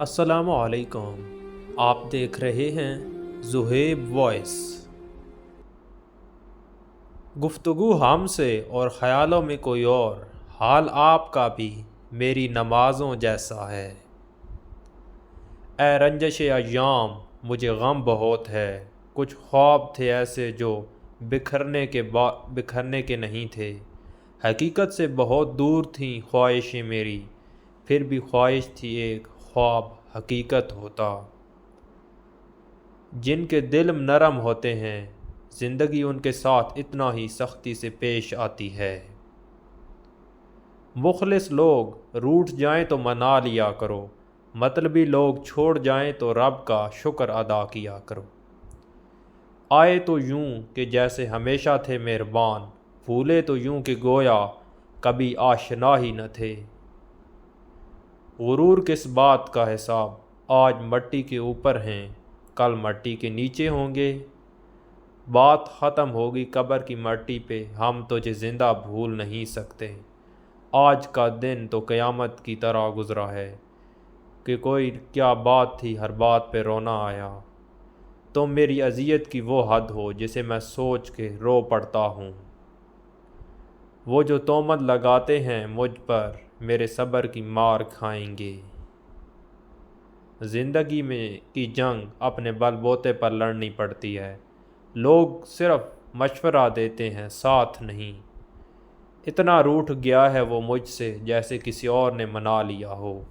السلام علیکم۔ آپ دیکھ رہے ہیں زہیب وائس۔ گفتگو ہم سے اور خیالوں میں کوئی اور، حال آپ کا بھی میری نمازوں جیسا ہے۔ اے رنجش ایام مجھے غم بہت ہے، کچھ خواب تھے ایسے جو بکھرنے کے نہیں تھے، حقیقت سے بہت دور تھیں خواہشیں میری، پھر بھی خواہش تھی ایک خواب حقیقت ہوتا۔ جن کے دل نرم ہوتے ہیں زندگی ان کے ساتھ اتنا ہی سختی سے پیش آتی ہے۔ مخلص لوگ روٹھ جائیں تو منا لیا کرو، مطلبی لوگ چھوڑ جائیں تو رب کا شکر ادا کیا کرو۔ آئے تو یوں کہ جیسے ہمیشہ تھے مہربان، بھولے تو یوں کہ گویا کبھی آشنا ہی نہ تھے۔ غرور کس بات کا حساب، آج مٹی کے اوپر ہیں کل مٹی کے نیچے ہوں گے۔ بات ختم ہوگی قبر کی مٹی پہ، ہم تجھے زندہ بھول نہیں سکتے۔ آج کا دن تو قیامت کی طرح گزرا ہے کہ کوئی کیا بات تھی ہر بات پہ رونا آیا۔ تم میری اذیت کی وہ حد ہو جسے میں سوچ کے رو پڑتا ہوں۔ وہ جو تہمت لگاتے ہیں مجھ پر میرے صبر کی مار کھائیں گے۔ زندگی میں کی جنگ اپنے بل بوتے پر لڑنی پڑتی ہے، لوگ صرف مشورہ دیتے ہیں ساتھ نہیں۔ اتنا روٹھ گیا ہے وہ مجھ سے جیسے کسی اور نے منا لیا ہو۔